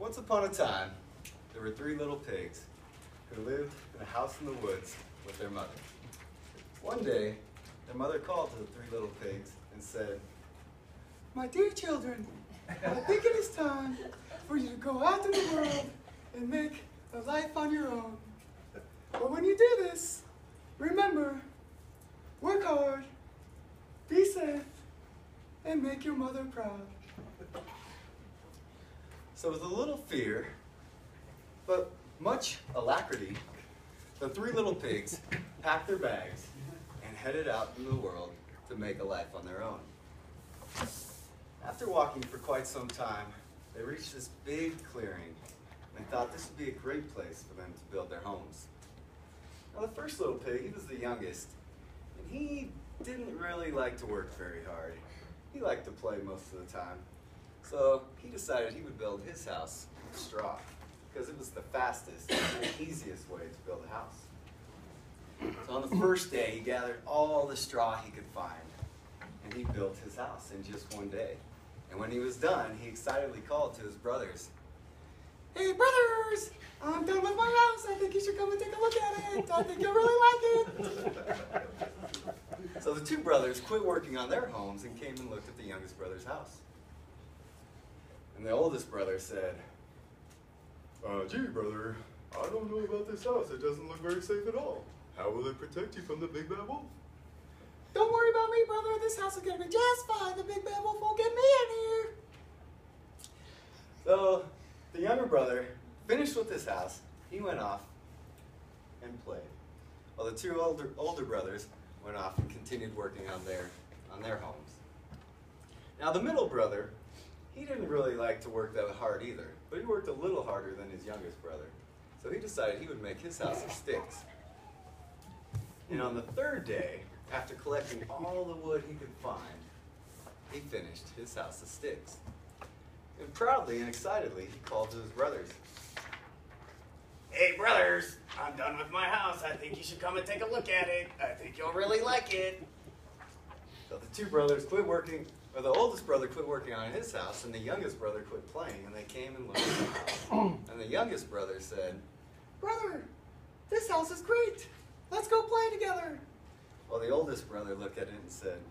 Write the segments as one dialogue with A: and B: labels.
A: Once upon a time, there were three little pigs who lived in a house in the woods with their mother. One day, their mother called to the three little pigs and said, "My dear children, I think it is time for you to go out in the world and make a life on your own. But when you do this, remember, work hard, be safe, and make your mother proud." So with a little fear, but much alacrity, the three little pigs packed their bags and headed out into the world to make a life on their own. After walking for quite some time, they reached this big clearing, and they thought this would be a great place for them to build their homes. Now the first little pig, he was the youngest, and he didn't really like to work very hard. He liked to play most of the time. So he decided he would build his house with straw, because it was the fastest and easiest way to build a house. So on the first day, he gathered all the straw he could find, and he built his house in just one day. And when he was done, he excitedly called to his brothers, "Hey brothers, I'm done with my house. I think you should come and take a look at it. I think you'll really like it." So the two brothers quit working on their homes and came and looked at the youngest brother's house. And the oldest brother said,
B: Gee, brother, I don't know about this house. It doesn't look very safe at all. How will it protect you from the big bad wolf?
A: "Don't worry about me, brother. This house is going to be just fine. The big bad wolf won't get me in here." So the younger brother finished with his house. He went off and played, while the two older brothers went off and continued working on their homes. Now the middle brother, he didn't really like to work that hard either, but he worked a little harder than his youngest brother. So he decided he would make his house of sticks. And on the third day, after collecting all the wood he could find, he finished his house of sticks. And proudly and excitedly, he called to his brothers. "Hey brothers, I'm done with my house. I think you should come and take a look at it. I think you'll really like it." So the two brothers quit working, or the oldest brother quit working on his house, and the youngest brother quit playing, and they came and looked at the house. And the youngest brother said, "Brother, this house is great. Let's go play together." Well, the oldest brother looked at it and said,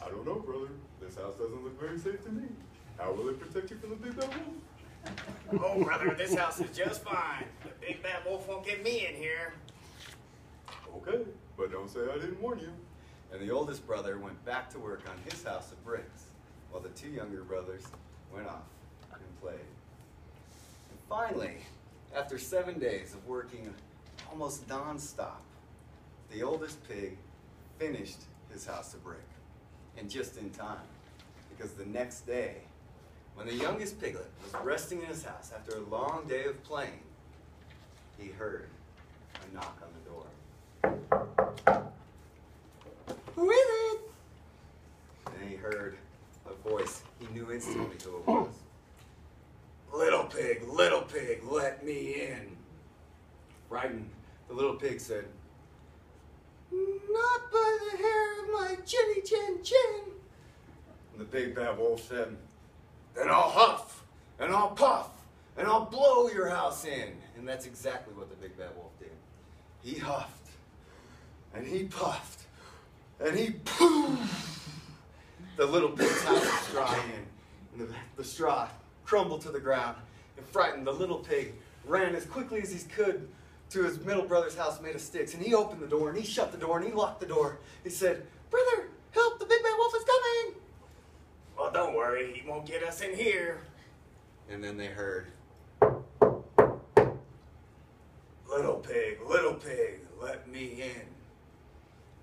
B: I don't know, brother. This house doesn't look very safe to me. How will it protect you from the big bad wolf?
A: "Oh, brother, this house is just fine. The big bad wolf won't get me in here."
B: Okay, but don't say I didn't warn you.
A: And the oldest brother went back to work on his house of bricks, while the two younger brothers went off and played. And finally, after 7 days of working almost non-stop, the oldest pig finished his house of brick, and just in time, because the next day, when the youngest piglet was resting in his house after a long day of playing, he heard a knock on the door. "Who is it?" And he heard a voice. He knew instantly who it was. Little pig, let me in." Frightened, the little pig said, "Not by the hair of my chinny chin chin." And the big bad wolf said, "Then I'll huff, and I'll puff, and I'll blow your house in." And that's exactly what the big bad wolf did. He huffed, and he puffed, and he poof. The little pig's house of straw in, and the straw crumbled to the ground. And frightened, the little pig ran as quickly as he could to his middle brother's house made of sticks, and he opened the door, and he shut the door, and he locked the door. He said, "Brother, help, the big bad wolf is coming." "Well, don't worry, he won't get us in here." And then they heard, little pig, let me in."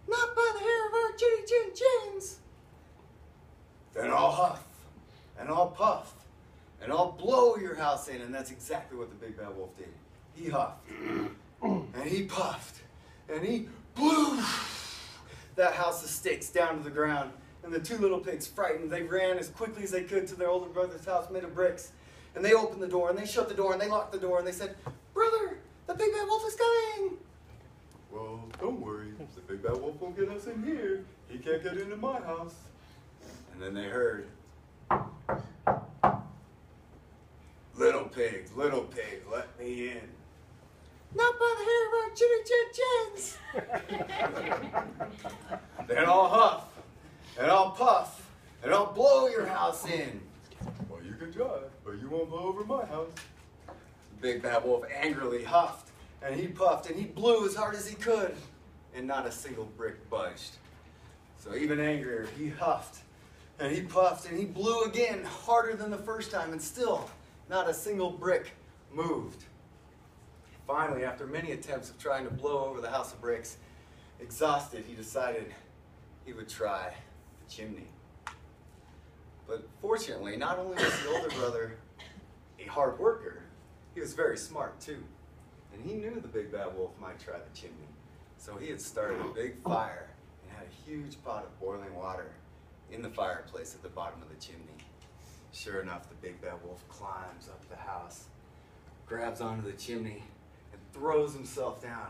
A: "Not by the hair of our chinny chin chins." "Then I'll huff, and I'll puff, and I'll blow your house in." And that's exactly what the big bad wolf did. He huffed, and he puffed, and he blew that house of sticks down to the ground. And the two little pigs, frightened, they ran as quickly as they could to their older brother's house made of bricks. And they opened the door, and they shut the door, and they locked the door, and they said, "Brother, the big bad wolf is coming."
B: Well, don't worry. The big bad wolf won't get us in here. He can't get into my house.
A: And then they heard, "Little Little pig, let me in. Not by the hair of our chinny chin chins. Then I'll huff, and I'll puff, and I'll blow your house in.
B: Well, you can try, but you won't blow over my house.
A: The big bad wolf angrily huffed, and he puffed, and he blew as hard as he could, and not a single brick budged. So even angrier, he huffed, and he puffed, and he blew again, harder than the first time, and still not a single brick moved. Finally, after many attempts of trying to blow over the house of bricks, exhausted, he decided he would try the chimney. But fortunately, not only was the older brother a hard worker, he was very smart too. And he knew the big bad wolf might try the chimney. So he had started a big fire and had a huge pot of boiling water in the fireplace at the bottom of the chimney. Sure enough, the big bad wolf climbs up the house, grabs onto the chimney, and throws himself down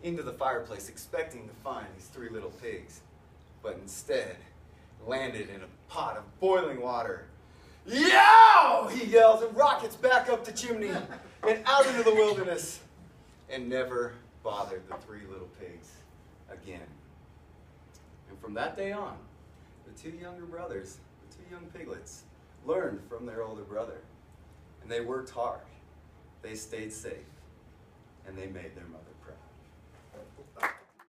A: into the fireplace, expecting to find these three little pigs. But instead, landed in a pot of boiling water. Yow! He yells and rockets back up the chimney and out into the wilderness and never bothered the three little pigs again. And from that day on, the two younger brothers, the two young piglets, learned from their older brother. And they worked hard, they stayed safe, and they made their mother proud.